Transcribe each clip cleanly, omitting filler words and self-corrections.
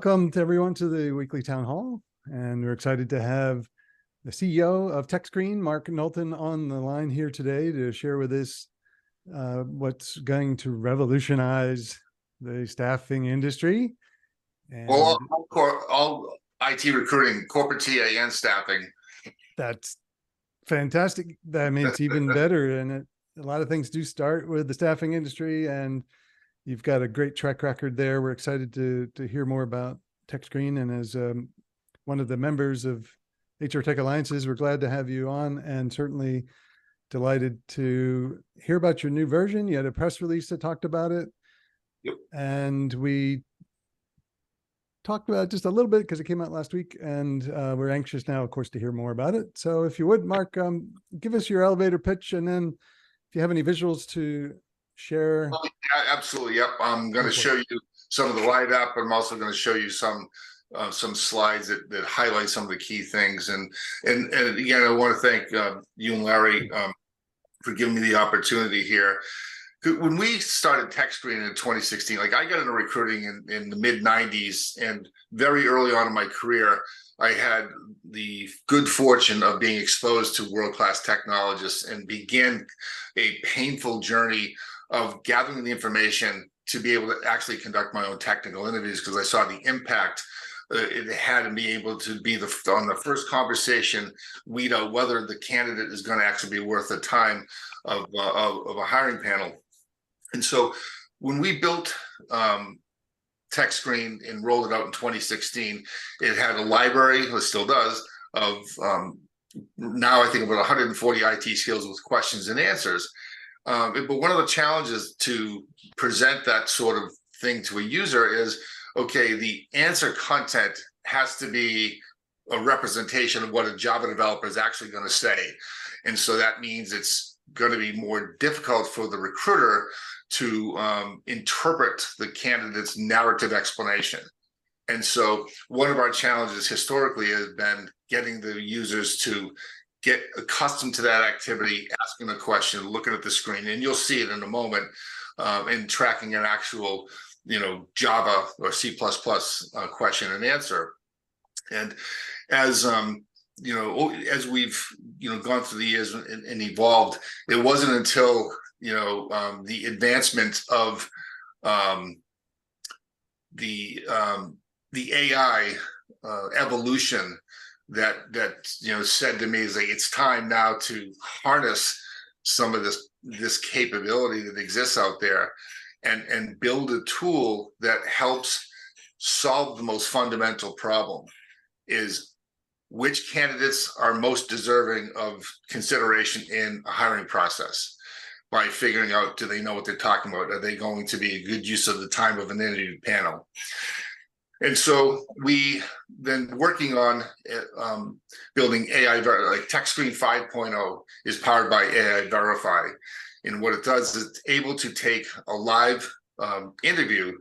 welcome to everyone to the weekly town hall. And we're excited to have the CEO of TechScreen, Mark Knowlton, on the line here today to share with us what's going to revolutionize the staffing industry. And well, all IT recruiting, corporate TA and staffing. That's fantastic. I mean, it's even better. And a lot of things do start with the staffing industry, and you've got a great track record there. We're excited to hear more about TechScreen. And as one of the members of HR Tech Alliances, we're glad to have you on, and certainly delighted to hear about your new version. You had a press release that talked about it. Yep. And we talked about it just a little bit because it came out last week, and we're anxious now, of course, to hear more about it. So if you would, Mark, give us your elevator pitch, and then if you have any visuals to share. Oh, yeah, absolutely. Yep. I'm going to show you some of the write-up. I'm also going to show you some slides that highlight some of the key things. And again, I want to thank you and Larry for giving me the opportunity here. When we started TechScreen in 2016, like I got into recruiting in the mid 90s, and very early on in my career, I had the good fortune of being exposed to world-class technologists and began a painful journey of gathering the information to be able to actually conduct my own technical interviews, because I saw the impact it had in being able to be on the first conversation, weed out whether the candidate is going to actually be worth the time of a hiring panel. And so when we built TechScreen and rolled it out in 2016, it had a library, it still does, of now I think about 140 IT skills with questions and answers. But one of the challenges to present that sort of thing to a user is, okay, the answer content has to be a representation of what a Java developer is actually going to say. And so that means it's going to be more difficult for the recruiter to interpret the candidate's narrative explanation. And so one of our challenges historically has been getting the users to get accustomed to that activity, asking a question, looking at the screen, and you'll see it in a moment, and tracking an actual, Java or C++ question and answer. And as as we've gone through the years and evolved, it wasn't until the advancement of the AI evolution that said to me, is like, it's time now to harness some of this capability that exists out there and build a tool that helps solve the most fundamental problem, is which candidates are most deserving of consideration in a hiring process, by figuring out, do they know what they're talking about? Are they going to be a good use of the time of an interview panel? And so we then working on building AI, like TechScreen 5.0 is powered by AI Verify. And what it does is it's able to take a live interview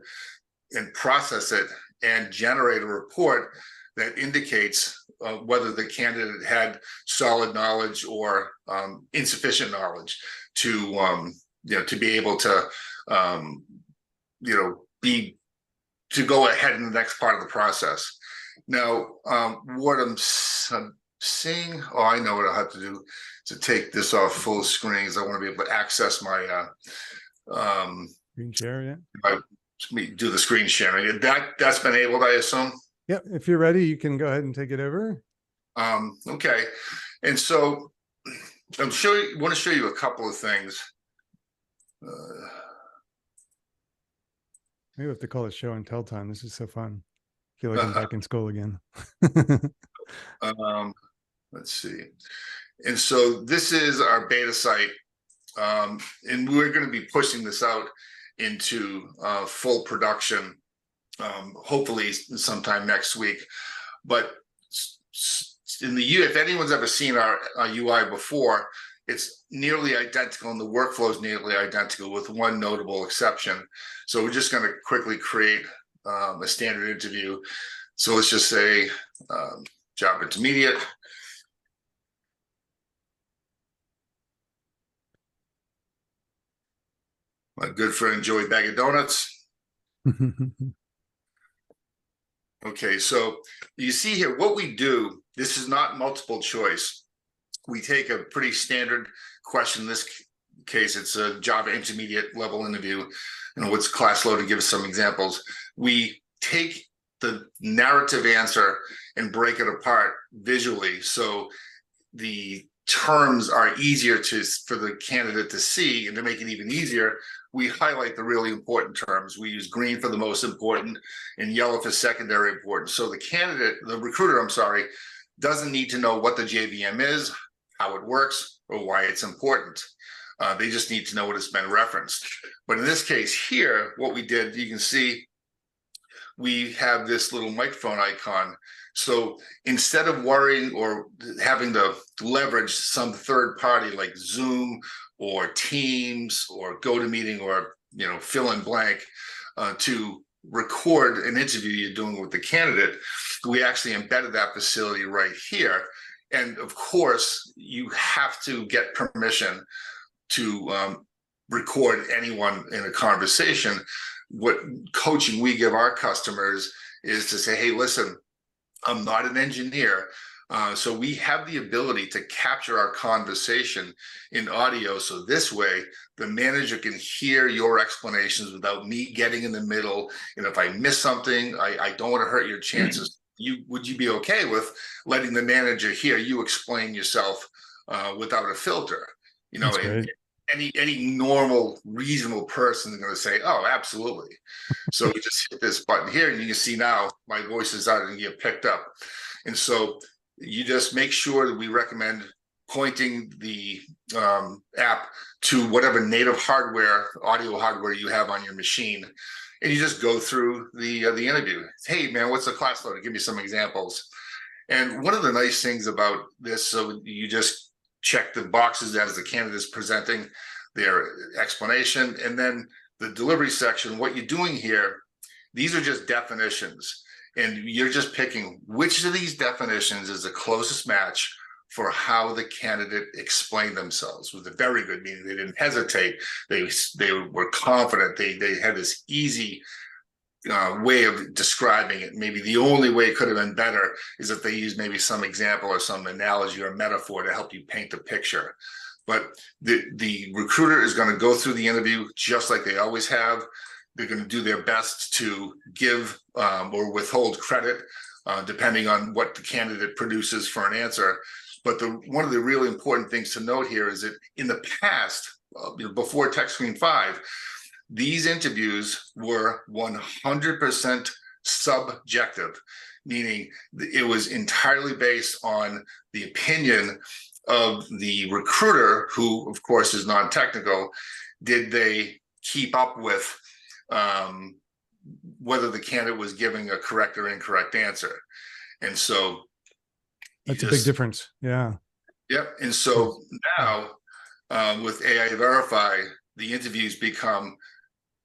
and process it and generate a report that indicates whether the candidate had solid knowledge or insufficient knowledge to be able to to go ahead in the next part of the process. Now, what I'm seeing, I know what I'll have to do to take this off full screen, is I want to be able to access my screen share, yeah. Do the screen sharing. That's been enabled, I assume. Yep. If you're ready, you can go ahead and take it over. Okay. And so want to show you a couple of things. Maybe we have to call it show and tell time. This is so fun. I feel like I'm back in school again. Let's see. And so this is our beta site. And we're going to be pushing this out into full production, hopefully sometime next week. But if anyone's ever seen our UI before, it's nearly identical, and the workflow is nearly identical with one notable exception. So we're just going to quickly create a standard interview. So let's just say Java Intermediate. My good friend Joey Bag of Donuts. Okay, so you see here what we do. This is not multiple choice. We take a pretty standard question. In this case, it's a Java intermediate level interview. And what's class load, to give us some examples. We take the narrative answer and break it apart visually, so the terms are easier for the candidate to see. And to make it even easier, we highlight the really important terms. We use green for the most important and yellow for secondary importance. So the recruiter, I'm sorry, doesn't need to know what the JVM is, how it works, or why it's important. They just need to know what it's been referenced. But in this case here, what we did, you can see we have this little microphone icon. So instead of worrying or having to leverage some third party like Zoom or Teams or GoToMeeting or fill in blank to record an interview you're doing with the candidate, we actually embedded that facility right here. And of course, you have to get permission to record anyone in a conversation. What coaching we give our customers is to say, hey, listen, I'm not an engineer. So we have the ability to capture our conversation in audio. So this way, the manager can hear your explanations without me getting in the middle. And if I miss something, I don't want to hurt your chances. Would you be okay with letting the manager hear you explain yourself without a filter? That's great. Any normal, reasonable person is going to say, oh, absolutely. So you just hit this button here and you can see now my voice is starting to get picked up. And so you just make sure that we recommend pointing the app to whatever native hardware, audio hardware you have on your machine. And you just go through the interview. Hey, man, what's the class load? Give me some examples. And one of the nice things about this, so you just check the boxes as the candidate's presenting their explanation. And then the delivery section, what you're doing here, these are just definitions. And you're just picking which of these definitions is the closest match for how the candidate explained themselves. With a very good, meaning they didn't hesitate. They were confident. They had this easy way of describing it. Maybe the only way it could have been better is if they used maybe some example or some analogy or metaphor to help you paint the picture. But the recruiter is going to go through the interview just like they always have. They're going to do their best to give or withhold credit depending on what the candidate produces for an answer. But one of the really important things to note here is that in the past, before TechScreen 5, these interviews were 100% subjective, meaning it was entirely based on the opinion of the recruiter, who, of course, is non-technical. Did they keep up with whether the candidate was giving a correct or incorrect answer? And so that's a big difference. Yeah. Yep. And so now with AI Verify, the interviews become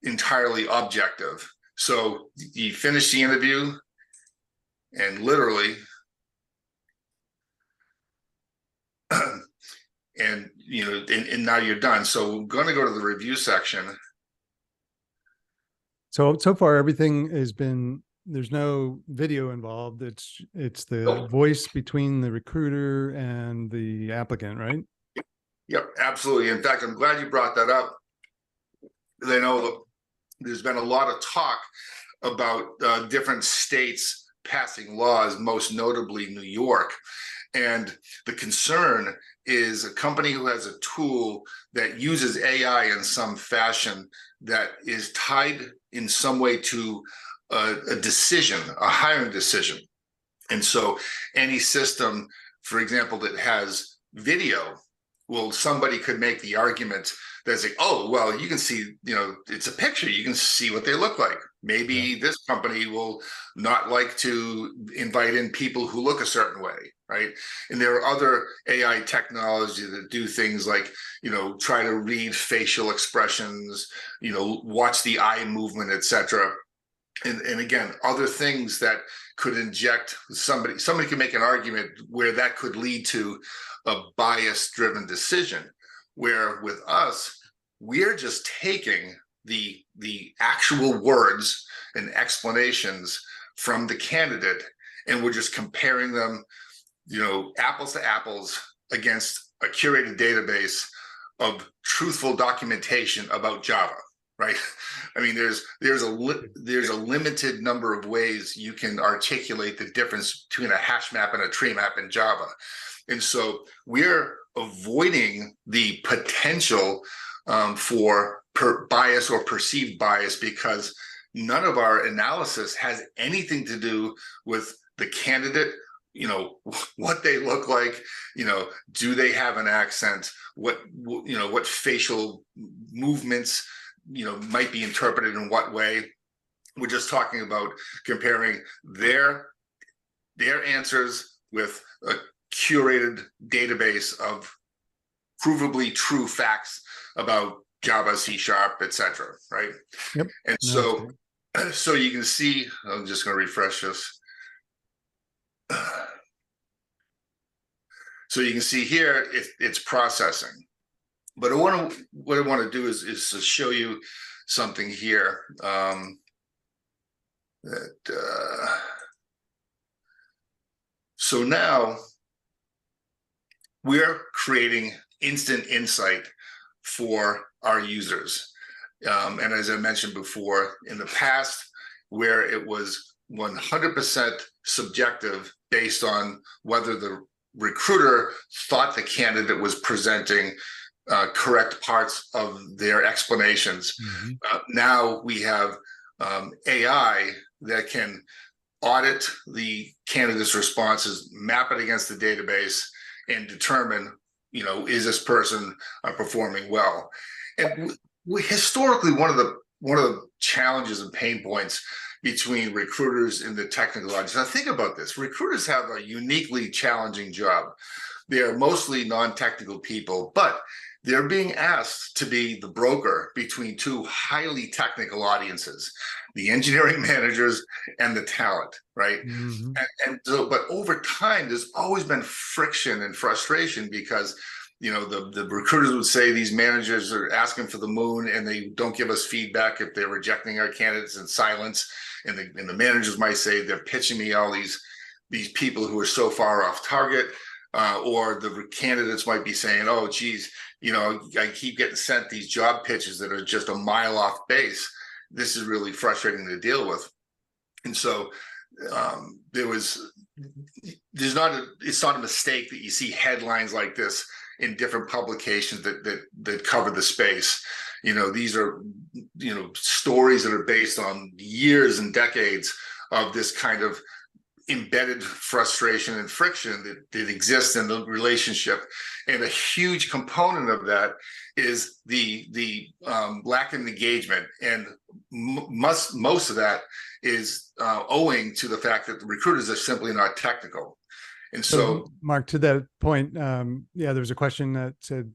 entirely objective. So you finish the interview and literally and now you're done. So we're going to go to the review section. So far everything has been, there's no video involved. It's the voice between the recruiter and the applicant, right? Yep, absolutely. In fact, I'm glad you brought that up. I know there's been a lot of talk about different states passing laws, most notably New York. And the concern is a company who has a tool that uses AI in some fashion that is tied in some way to a decision, a hiring decision. And so any system, for example, that has video, well, somebody could make the argument that's like, oh, well, you can see, it's a picture. You can see what they look like. Maybe this company will not like to invite in people who look a certain way, right? And there are other AI technologies that do things like, try to read facial expressions, watch the eye movement, etc. And again, other things that could inject somebody can make an argument where that could lead to a bias-driven decision, where with us, we're just taking the actual words and explanations from the candidate, and we're just comparing them, apples to apples against a curated database of truthful documentation about Java, right? I mean, there's a limited number of ways you can articulate the difference between a hash map and a tree map in Java. And so we're avoiding the potential for bias or perceived bias, because none of our analysis has anything to do with the candidate, what they look like, do they have an accent, what facial movements, might be interpreted in what way. We're just talking about comparing their answers with a curated database of provably true facts about Java, C#, etc. Right? Yep. And so you can see, I'm just going to refresh this. So you can see here it's processing. But what I want to do is to show you something here so now we're creating instant insight for our users. And as I mentioned before, in the past, where it was 100% subjective based on whether the recruiter thought the candidate was presenting correct parts of their explanations. Now we have AI that can audit the candidate's responses, map it against the database, and determine, is this person performing well? And historically, one of the challenges and pain points between recruiters and the technical audience. Now think about this: recruiters have a uniquely challenging job. They are mostly non-technical people, but they're being asked to be the broker between two highly technical audiences, the engineering managers and the talent, right? And so, but over time, there's always been friction and frustration because, the recruiters would say these managers are asking for the moon and they don't give us feedback if they're rejecting our candidates in silence. And the managers might say they're pitching me all these people who are so far off target. Or the candidates might be saying, oh, geez, I keep getting sent these job pitches that are just a mile off base. This is really frustrating to deal with. And so it's not a mistake that you see headlines like this in different publications that cover the space. These are, stories that are based on years and decades of this kind of embedded frustration and friction that exists in the relationship. And a huge component of that is the lack of engagement. And most of that is owing to the fact that the recruiters are simply not technical. And so Mark, to that point, there was a question that said,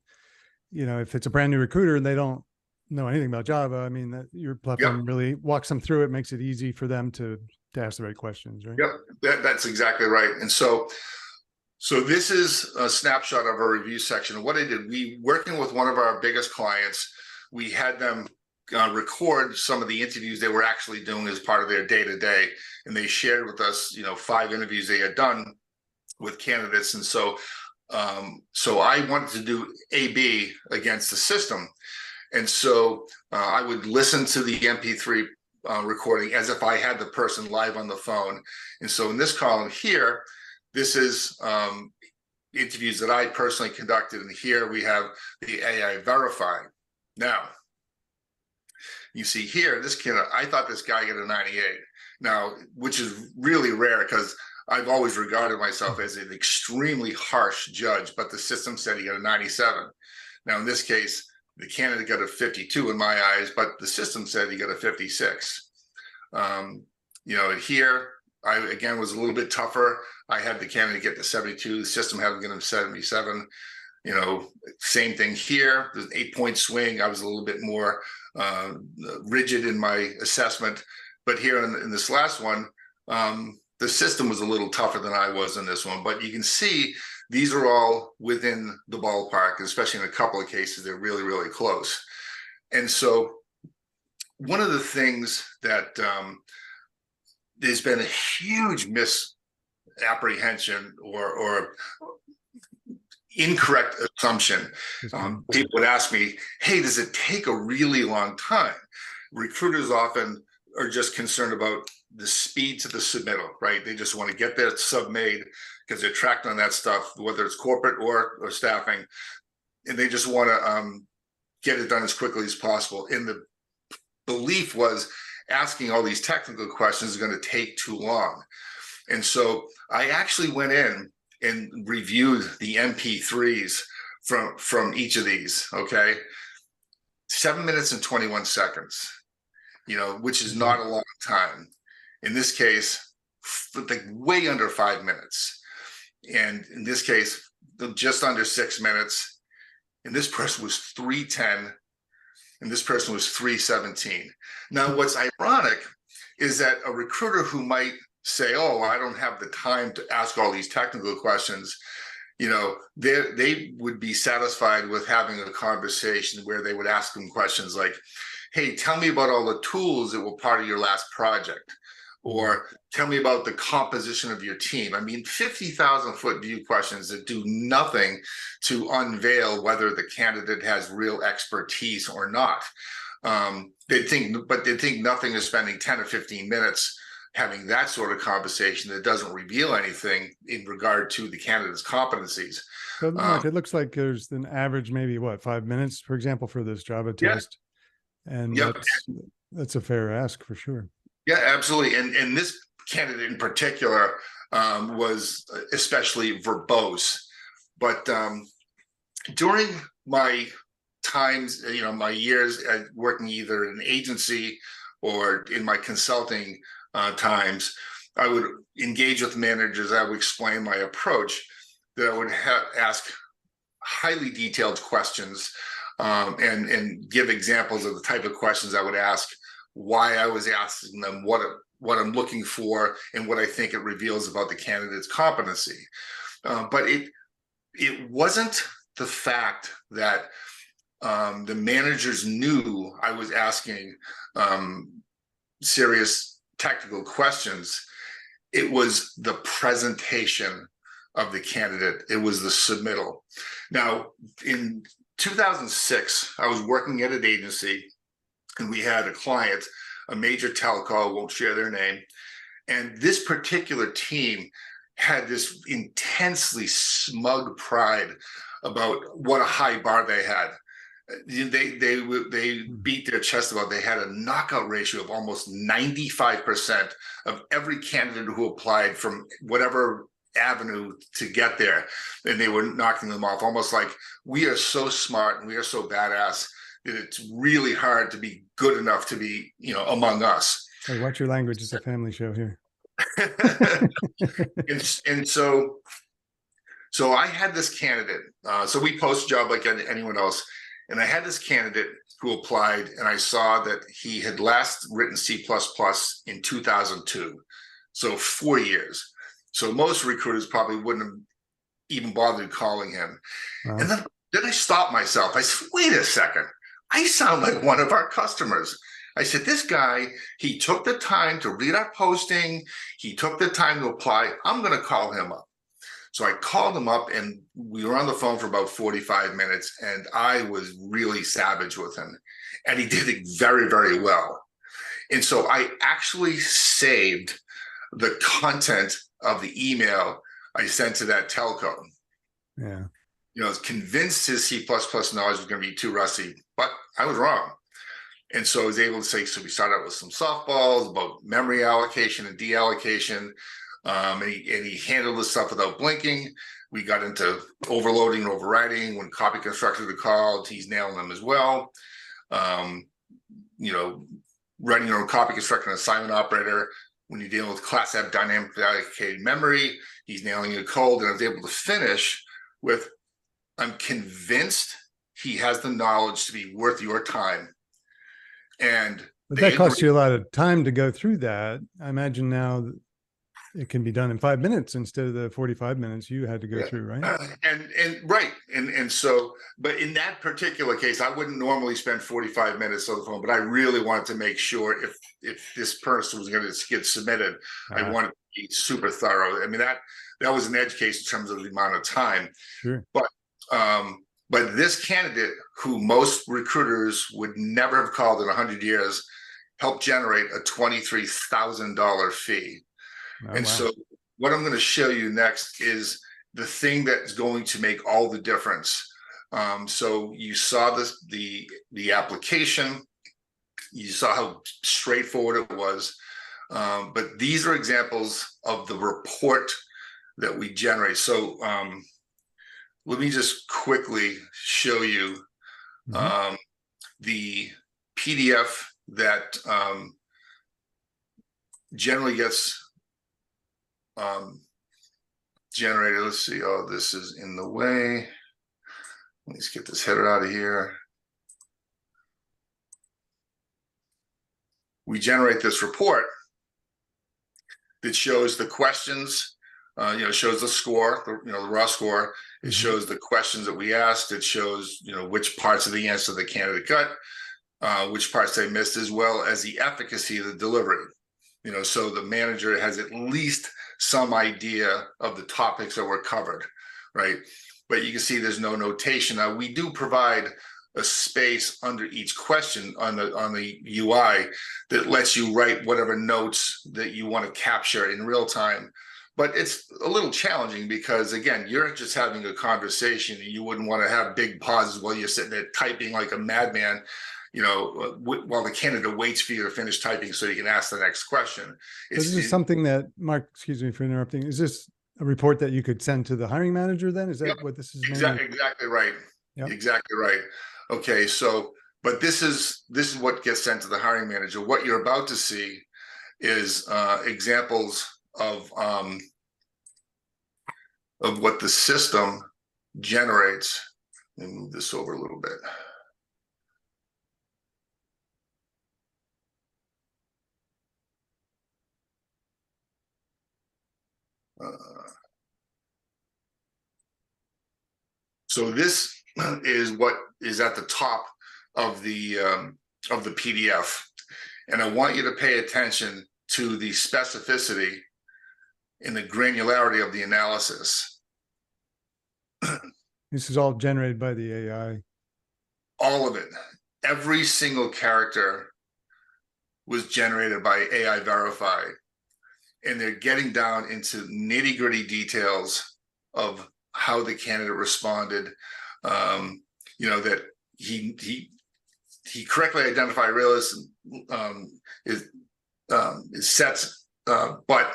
if it's a brand new recruiter and they don't know anything about Java, I mean, that your platform really walks them through it, makes it easy for them to ask the right questions, right? Yep, that's exactly right. And so this is a snapshot of our review section. And what I did, working with one of our biggest clients, we had them record some of the interviews they were actually doing as part of their day-to-day. And they shared with us, 5 interviews they had done with candidates. And so I wanted to do A/B against the system. And so I would listen to the MP3 recording as if I had the person live on the phone. And so in this column here, this is interviews that I personally conducted. And here we have the AI verified. Now, you see here, I thought this guy got a 98. Now, which is really rare because I've always regarded myself as an extremely harsh judge, but the system said he got a 97. Now, in this case, the candidate got a 52 in my eyes, but the system said he got a 56. Here, I, again, was a little bit tougher. I had the candidate get to 72. The system had him get him 77. Same thing here. There's an 8-point swing. I was a little bit more rigid in my assessment. But here in this last one, the system was a little tougher than I was in this one. But you can see these are all within the ballpark, especially in a couple of cases, they're really, really close. And so one of the things that there's been a huge misapprehension or incorrect assumption. People would ask me, hey, does it take a really long time? Recruiters often are just concerned about the speed to the submittal, right? They just want to get their sub made because they're tracked on that stuff, whether it's corporate or staffing, and they just want to get it done as quickly as possible. And the belief was asking all these technical questions is going to take too long. And so I actually went in and reviewed the MP3s from each of these, okay? 7 minutes and 21 seconds, which is not a long time. In this case, like way under 5 minutes. And in this case, just under 6 minutes. And this person was 3:10, and this person was 3:17. Now, what's ironic is that a recruiter who might say, oh, I don't have the time to ask all these technical questions, they would be satisfied with having a conversation where they would ask them questions like, hey, tell me about all the tools that were part of your last project, or tell me about the composition of your team. I mean, 50,000-foot view questions that do nothing to unveil whether the candidate has real expertise or not. They think nothing is spending 10 or 15 minutes having that sort of conversation that doesn't reveal anything in regard to the candidate's competencies. So Mark, it looks like there's an average, maybe 5 minutes, for example, for this Java test. And that's a fair ask for sure. Yeah, absolutely. And this candidate in particular was especially verbose. But during my times, my years at working either in an agency or in my consulting times, I would engage with managers. I would explain my approach, that I would ask highly detailed questions and give examples of the type of questions I would ask, why I was asking them, what I'm looking for, and what I think it reveals about the candidate's competency. But it wasn't the fact that the managers knew I was asking serious technical questions. It was the presentation of the candidate. It was the submittal. Now, in 2006, I was working at an agency, and we had a client, a major telco, won't share their name. And this particular team had this intensely smug pride about what a high bar they had. They beat their chest about they had a knockout ratio of almost 95% of every candidate who applied from whatever avenue to get there, and they were knocking them off, almost like we are so smart and we are so badass that it's really hard to be good enough to be, among us. Hey, watch your language. It's a family show here. and so I had this candidate. So we post a job like anyone else. And I had this candidate who applied, and I saw that he had last written C++ in 2002. So 4 years. So most recruiters probably wouldn't have even bothered calling him. Wow. And then I stopped myself. I said, wait a second. I sound like one of our customers. I said, this guy, he took the time to read our posting. He took the time to apply. I'm going to call him up. So I called him up, and we were on the phone for about 45 minutes, and I was really savage with him. And he did it very, very well. And so I actually saved the content of the email I sent to that telco. Yeah. I was convinced his C++ knowledge was going to be too rusty, but I was wrong. And so I was able to say, so we started out with some softballs about memory allocation and deallocation. And he handled this stuff without blinking. We got into overloading and overriding. When copy constructors are called, he's nailing them as well. Writing your own copy constructor and assignment operator. When you're dealing with class F dynamically allocated memory, he's nailing it cold. And I was able to finish with, I'm convinced he has the knowledge to be worth your time. But that costs you a lot of time to go through that. I imagine now it can be done in 5 minutes instead of the 45 minutes you had to go Yeah. through, right? And right. And so, but in that particular case, I wouldn't normally spend 45 minutes on the phone, but I really wanted to make sure if this person was going to get submitted, I wanted to be super thorough. I mean, that was an edge case in terms of the amount of time. Sure. But this candidate, who most recruiters would never have called in 100 years, helped generate a $23,000 fee. Oh, And wow. so what I'm going to show you next is the thing that's going to make all the difference. So you saw this, the application, you saw how straightforward it was. But these are examples of the report that we generate. So let me just quickly show you the PDF that generally gets generated. Let's see. Oh, this is in the way. Let's get this header out of here. We generate this report that shows the questions, shows the score, the raw score. It shows the questions that we asked. It shows, which parts of the answer the candidate got, which parts they missed, as well as the efficacy of the delivery. So the manager has at least some idea of the topics that were covered, right? But you can see there's no notation. Now, we do provide a space under each question on the UI that lets you write whatever notes that you want to capture in real time. But it's a little challenging because, again, you're just having a conversation and you wouldn't want to have big pauses while you're sitting there typing like a madman, while the candidate waits for you to finish typing so you can ask the next question. So this is something that, Mark, excuse me for interrupting. Is this a report that you could send to the hiring manager then? Is that what this is mainly? Exactly right. Yep. Exactly right. Okay, so, but this is what gets sent to the hiring manager. What you're about to see is examples of what the system generates. Let me move this over a little bit. So this is what is at the top of the PDF, and I want you to pay attention to the specificity and the granularity of the analysis. This is all generated by the AI. All of it, every single character was generated by AI Verify, and they're getting down into nitty-gritty details of how the candidate responded. That he correctly identified realism is sets, but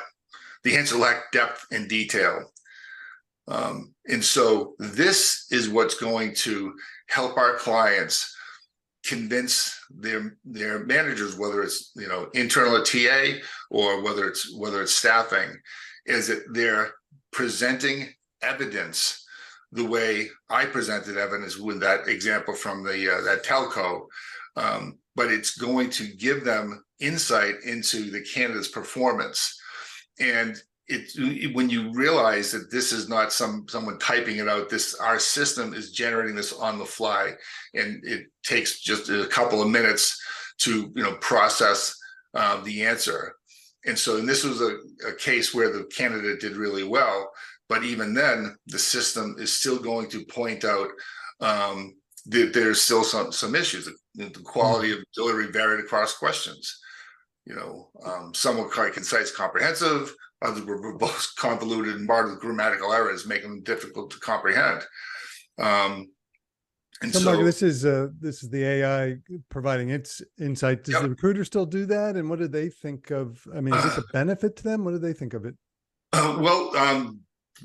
the answer lacked depth and detail. And so this is what's going to help our clients convince their managers, whether it's internal at TA or whether it's staffing, is that they're presenting evidence the way I presented evidence with that example from that telco, but it's going to give them insight into the candidate's performance. And when you realize that this is not someone typing it out, our system is generating this on the fly, and it takes just a couple of minutes to process the answer. And this was a case where the candidate did really well, but even then the system is still going to point out that there's still some issues. The quality of delivery varied across questions. Some were quite concise, comprehensive. Others were both convoluted and marred with grammatical errors, making them difficult to comprehend. So, Mark, this is the AI providing its insight. Does the recruiter still do that? And what do they think of? I mean, is this a benefit to them? What do they think of it?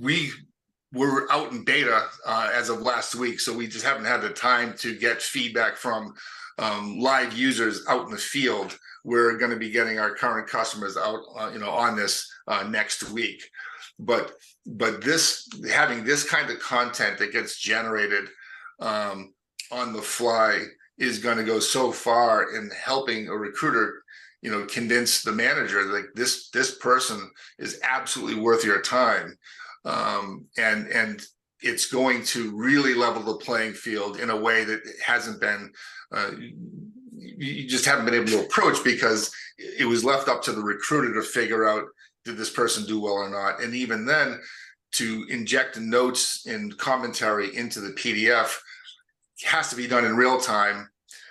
We were out in beta as of last week, so we just haven't had the time to get feedback from live users out in the field. We're going to be getting our current customers out, on this next week. But having this kind of content that gets generated on the fly is going to go so far in helping a recruiter convince the manager like this person is absolutely worth your time, and it's going to really level the playing field in a way that hasn't been, you just haven't been able to approach, because it was left up to the recruiter to figure out, did this person do well or not? And even then, to inject notes and commentary into the PDF has to be done in real time,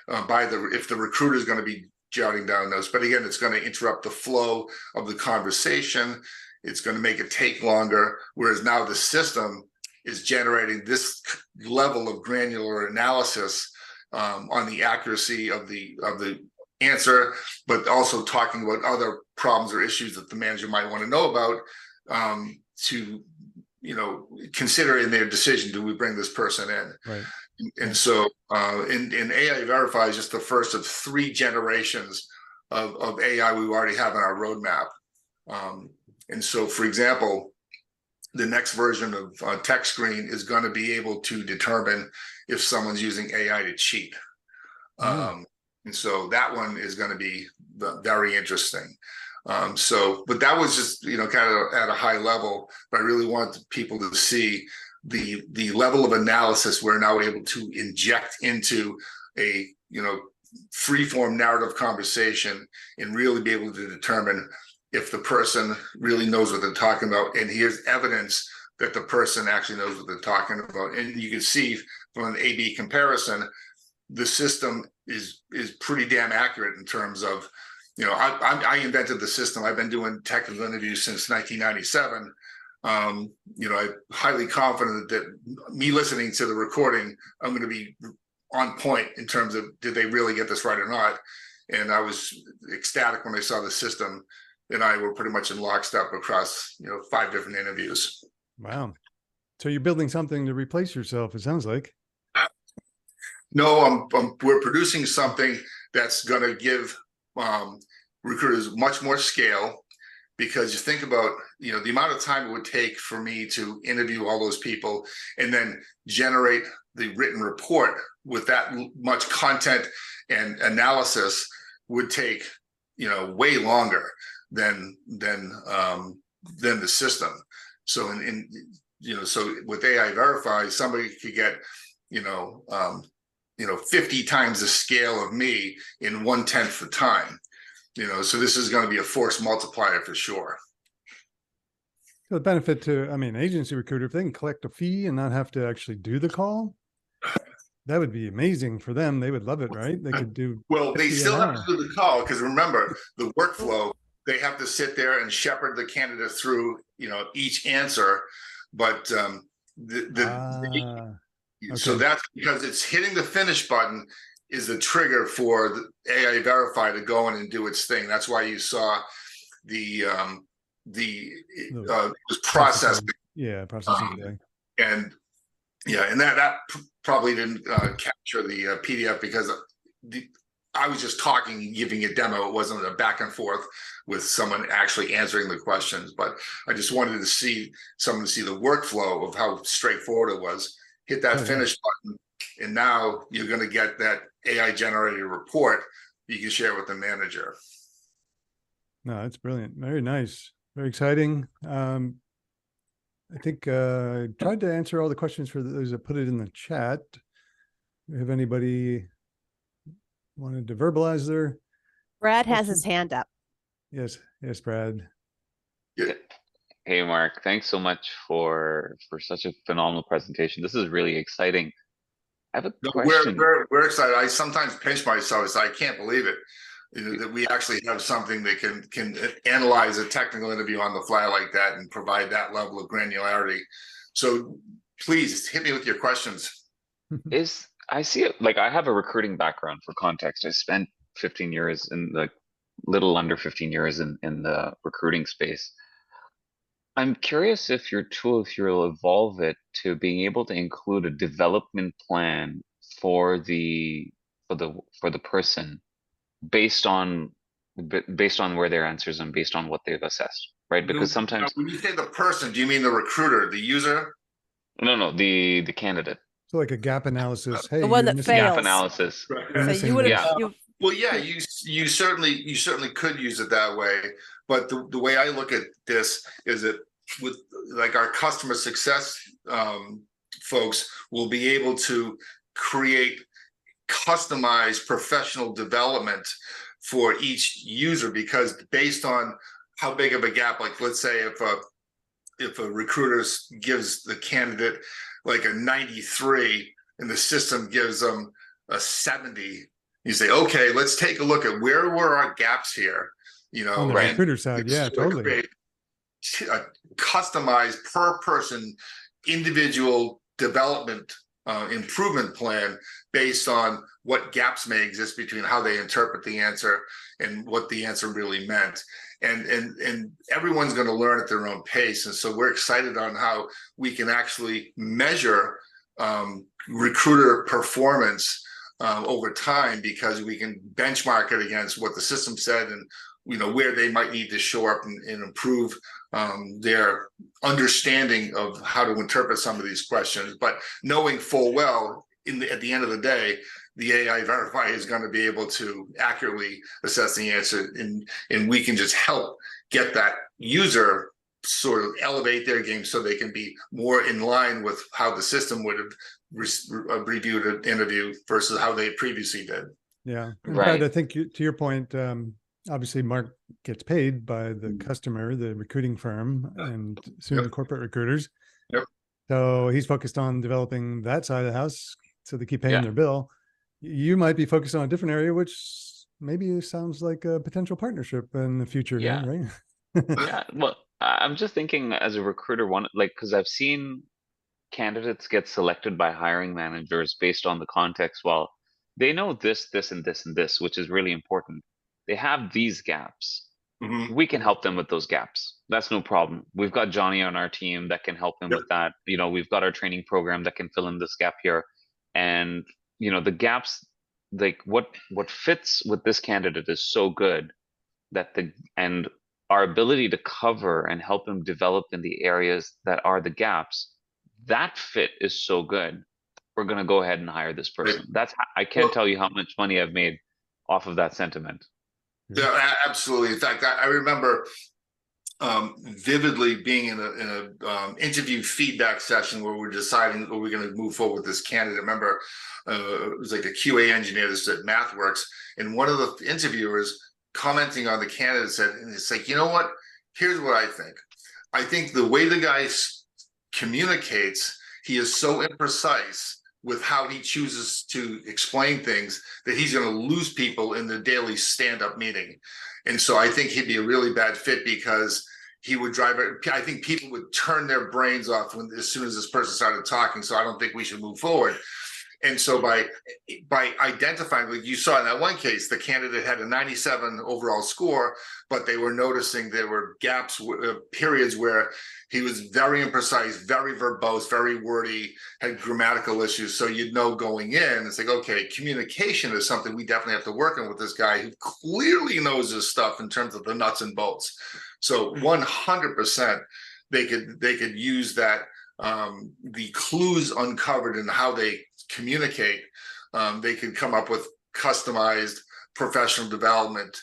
if the recruiter is going to be jotting down notes. But again, it's going to interrupt the flow of the conversation. It's going to make it take longer. Whereas now the system is generating this level of granular analysis on the accuracy of the answer, but also talking about other problems or issues that the manager might want to know about, to consider in their decision, do we bring this person in? Right. And so in AI Verify is just the first of 3 generations of AI we already have in our roadmap. And so, for example, the next version of TechScreen is going to be able to determine if someone's using AI to cheat. And so that one is going to be very interesting. But that was just, kind of at a high level, but I really want people to see the level of analysis we're now able to inject into a, free-form narrative conversation, and really be able to determine if the person really knows what they're talking about, and here's evidence that the person actually knows what they're talking about. And you can see from an A/B comparison, the system is pretty damn accurate in terms of, I invented the system. I've been doing technical interviews since 1997. I'm highly confident that me listening to the recording, I'm going to be on point in terms of, did they really get this right or not? And I was ecstatic when I saw the system, and I were pretty much in lockstep across 5 different interviews. Wow. So you're building something to replace yourself, it sounds like. No, we're producing something that's going to give recruiters much more scale, because you think about the amount of time it would take for me to interview all those people and then generate the written report with that much content and analysis would take way longer than the system. So so with AI Verify, somebody could get 50 times the scale of me in 1/10 the time. So this is going to be a force multiplier for sure. The benefit to, agency recruiter, if they can collect a fee and not have to actually do the call, that would be amazing for them. They would love it, right? They could do. Well, they still have to do the call, because remember the workflow, they have to sit there and shepherd the candidate through, each answer. But so that's because it's hitting the finish button is the trigger for the AI Verify to go in and do its thing. That's why you saw it was processing. Yeah, processing. And that probably didn't capture the PDF, because I was just talking and giving a demo. It wasn't a back and forth with someone actually answering the questions. But I just wanted to see someone to see the workflow of how straightforward it was. Hit that finish button, and now you're going to get that AI generated report you can share with the manager. No, that's brilliant. Very nice. Very exciting. I think I tried to answer all the questions for those that put it in the chat. Have anybody wanted to verbalize their? Brad has his hand up. Yes, Brad. Yeah. Hey, Mark, thanks so much for such a phenomenal presentation. This is really exciting. I have a question. We're excited. I sometimes pinch myself. So I can't believe it, that we actually have something that can analyze a technical interview on the fly like that and provide that level of granularity. So please hit me with your questions. I see it, like I have a recruiting background for context. I spent 15 years little under 15 years in the recruiting space. I'm curious if your tool, if you'll evolve it to being able to include a development plan for the person based on where their answers and based on what they've assessed, right? Because sometimes when you say the person, do you mean the recruiter, the user? No, the candidate. So like a gap analysis. Hey, The one that fails. Gap analysis. So you would have Well, yeah, you certainly could use it that way, but the way I look at this is that with like our customer success folks will be able to create customized professional development for each user, because based on how big of a gap, like let's say if a recruiter gives the candidate like a 93 and the system gives them a 70, you say, okay, let's take a look at where were our gaps here, you know, On the Right. recruiter side, yeah, totally. create a customized per person individual development improvement plan based on what gaps may exist between how they interpret the answer and what the answer really meant. And everyone's going to learn at their own pace. And so we're excited on how we can actually measure recruiter performance over time, because we can benchmark it against what the system said and, you know, where they might need to show up and improve their understanding of how to interpret some of these questions, but knowing full well at the end of the day, the AI verifier is going to be able to accurately assess the answer, and we can just help get that user sort of elevate their game so they can be more in line with how the system would have reviewed an interview versus how they previously did. Yeah. And Right. Brad, I think to your point, obviously Mark gets paid by the customer, the recruiting firm, and soon Yep. the corporate recruiters. Yep. So he's focused on developing that side of the house so they keep paying Yeah. their bill. You might be focused on a different area, which maybe sounds like a potential partnership in the future, Yeah. right? Yeah. Well, I'm just thinking as a recruiter, because I've seen candidates get selected by hiring managers based on the context. Well, they know this, this, and this, and this, which is really important. They have these gaps. Mhm. We can help them with those gaps. That's no problem. We've got Johnny on our team that can help him Yep. with that. You know, we've got our training program that can fill in this gap here. And, you know, the gaps, like what fits with this candidate is so good that and our ability to cover and help him develop in the areas that are the gaps, that fit is so good. We're going to go ahead and hire this person. I can't Well, tell you how much money I've made off of that sentiment. yeah, absolutely. In fact, I remember vividly being in a interview feedback session where we're deciding where we're going to move forward with this candidate. Remember, it was like a QA engineer that said MathWorks, and one of the interviewers commenting on the candidate said, and it's like, you know what? Here's what I think. I think the way the guy communicates, he is so imprecise with how he chooses to explain things that he's going to lose people in the daily stand-up meeting. And so I think he'd be a really bad fit, because he would drive it. I think people would turn their brains off as soon as this person started talking. So I don't think we should move forward. And so by identifying, like you saw in that one case, the candidate had a 97 overall score, but they were noticing there were gaps, periods where he was very imprecise, very verbose, very wordy, had grammatical issues. So you'd know going in, it's like, okay, communication is something we definitely have to work on with this guy who clearly knows his stuff in terms of the nuts and bolts. So 100% they could use that, the clues uncovered in how they communicate. They could come up with customized professional development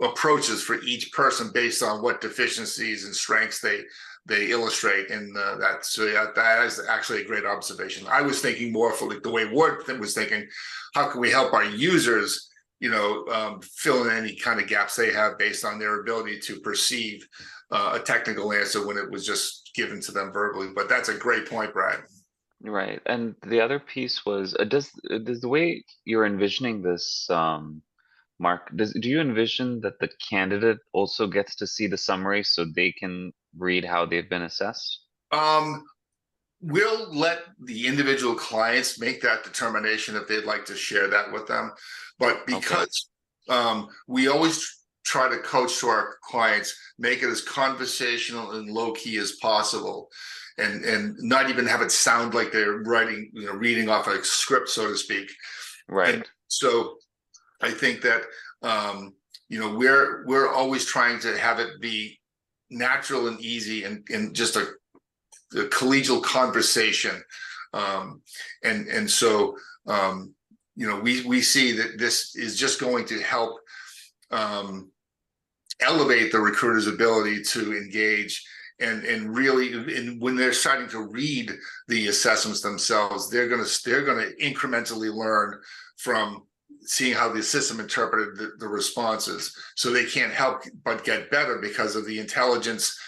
approaches for each person based on what deficiencies and strengths they illustrate in that. So yeah, that is actually a great observation. I was thinking more for like the way Ward was thinking, how can we help our users, you know, fill in any kind of gaps they have based on their ability to perceive a technical answer when it was just given to them verbally. But that's a great point, Brad. Right. And the other piece was, does the way you're envisioning this, Mark, do you envision that the candidate also gets to see the summary so they can read how they've been assessed? We'll let the individual clients make that determination if they'd like to share that with them. But because we always try to coach to our clients, make it as conversational and low key as possible, and not even have it sound like they're writing, you know, reading off a script, so to speak. Right. And so I think that you know, we're always trying to have it be natural and easy and just a collegial conversation. And so we see that this is just going to help elevate the recruiter's ability to engage and really, and when they're starting to read the assessments themselves, they're going to incrementally learn from seeing how the system interpreted the responses. So they can't help but get better because of the intelligence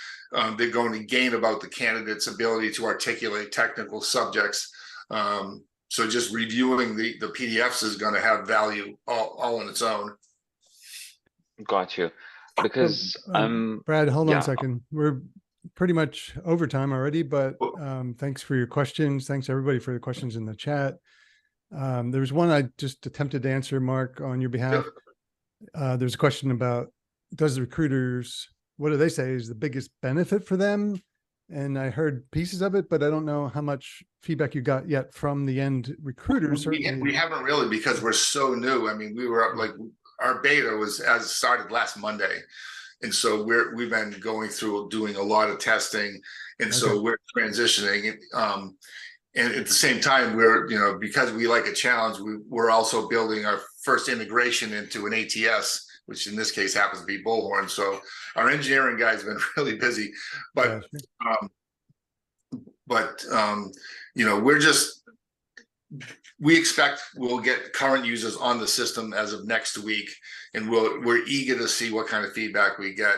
they're going to gain about the candidate's ability to articulate technical subjects. So just reviewing the PDFs is going to have value all on its own. Got you. Because Brad, hold on yeah. a second. We're pretty much over time already, but thanks for your questions. Thanks everybody for the questions in the chat. There was one I just attempted to answer, Mark, on your behalf. There's a question about, does the recruiters, what do they say is the biggest benefit for them? And I heard pieces of it, but I don't know how much feedback you got yet from the end recruiters. We haven't really, because we're so new. I mean, we were up, like, our beta started last Monday. And so we've been going through doing a lot of testing. And so we're transitioning. And at the same time, we're, because we like a challenge, we're also building our first integration into an ATS, which in this case happens to be Bullhorn. So our engineering guys have been really busy, but we expect we'll get current users on the system as of next week, and we're eager to see what kind of feedback we get.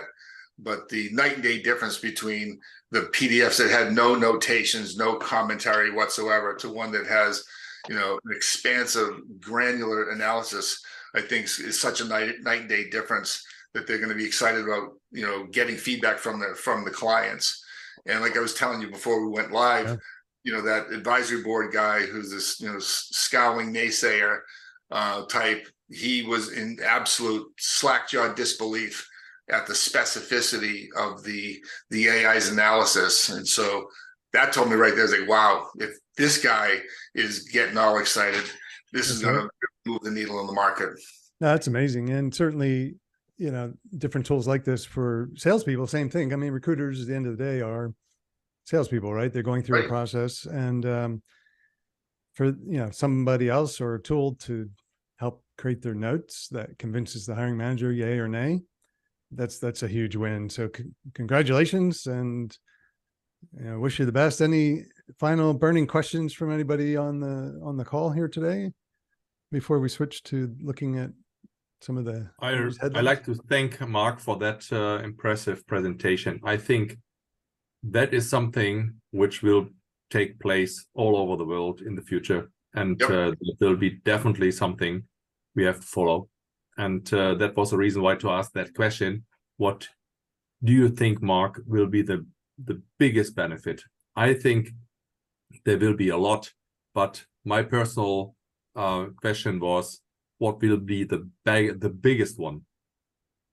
But the night and day difference between the PDFs that had no notations, no commentary whatsoever, to one that has, an expansive, granular analysis, I think is such a night and day difference that they're going to be excited about, getting feedback from the clients. And like I was telling you before we went live, that advisory board guy who's this, scowling naysayer type, he was in absolute slack-jawed disbelief at the specificity of the AI's analysis. And so that told me right there, like, wow, if this guy is getting all excited, this is going to move the needle in the market. No, that's amazing. And certainly, different tools like this for salespeople, same thing. I mean, recruiters at the end of the day are salespeople, right? They're going through a process, and for somebody else or a tool to help create their notes that convinces the hiring manager yay or nay, that's a huge win. So congratulations, and wish you the best. Any final burning questions from anybody on the call here today before we switch to looking at some of the I like to thank Mark for that impressive presentation. I think that is something which will take place all over the world in the future, and it will be definitely something we have to follow. And that was the reason why to ask that question. What do you think, Mark, will be the biggest benefit? I think there will be a lot, but my personal question was, what will be the biggest one,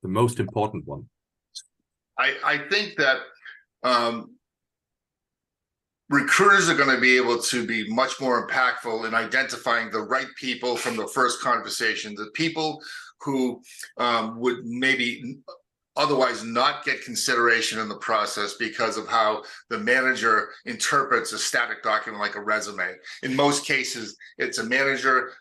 the most important one? I think that recruiters are going to be able to be much more impactful in identifying the right people from the first conversation, the people who would maybe otherwise not get consideration in the process because of how the manager interprets a static document like a resume. In most cases, it's a manager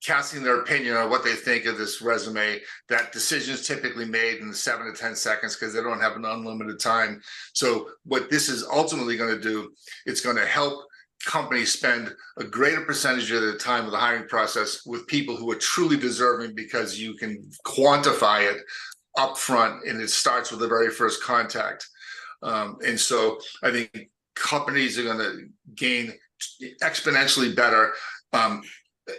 casting their opinion on what they think of this resume. That decision is typically made in 7 to 10 seconds because they don't have an unlimited time. So what this is ultimately going to do, it's going to help companies spend a greater percentage of the time of the hiring process with people who are truly deserving, because you can quantify it up front, and it starts with the very first contact. And so I think companies are going to gain exponentially better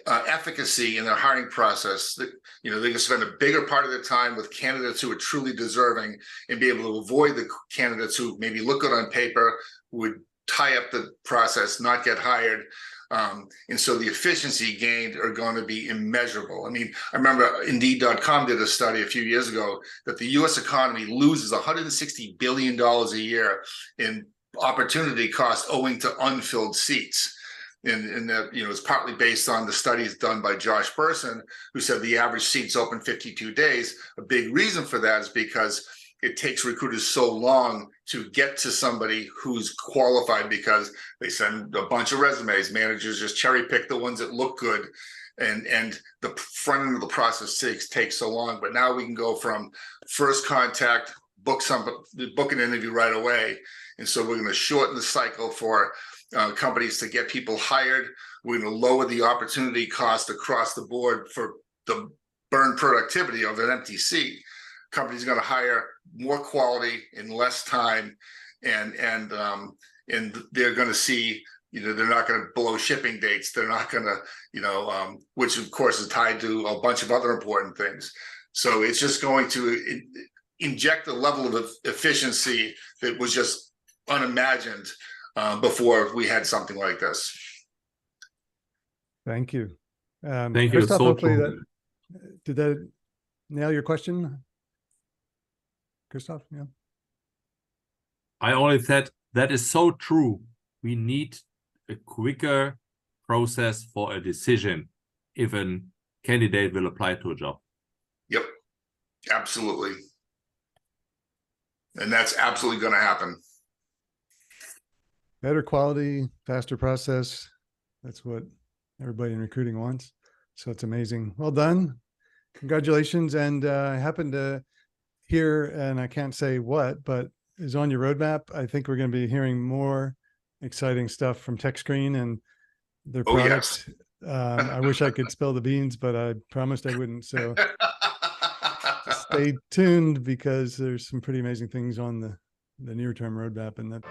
efficacy in their hiring process. They can spend a bigger part of their time with candidates who are truly deserving, and be able to avoid the candidates who maybe look good on paper, who would tie up the process, not get hired. And so the efficiency gained are going to be immeasurable. I mean, I remember Indeed.com did a study a few years ago that the US economy loses $160 billion a year in opportunity cost owing to unfilled seats. And that, it's partly based on the studies done by Josh Bersin, who said the average seats open 52 days. A big reason for that is because it takes recruiters so long to get to somebody who's qualified, because they send a bunch of resumes. Managers just cherry pick the ones that look good. and the front end of the process takes so long. But now we can go from first contact, book an interview right away. And so we're going to shorten the cycle for companies to get people hired. We're going to lower the opportunity cost across the board for the burn productivity of an empty seat. Companies are going to hire more quality in less time, and they're going to see, they're not going to blow shipping dates. They're not going to, which of course is tied to a bunch of other important things. So it's just going to inject a level of efficiency that was just unimagined before we had something like this. Thank you. Thank you. Christoph, So hopefully true. did that nail your question? Christoph, yeah. I only said that is so true. We need a quicker process for a decision if a candidate will apply to a job. Yep, absolutely. And that's absolutely going to happen. Better quality, faster process. That's what everybody in recruiting wants. So it's amazing. Well done. Congratulations. And I happen to hear, and I can't say what, but is on your roadmap. I think we're going to be hearing more exciting stuff from TechScreen and their products. Yes. I wish I could spill the beans, but I promised I wouldn't. So stay tuned, because there's some pretty amazing things on the near-term roadmap, and that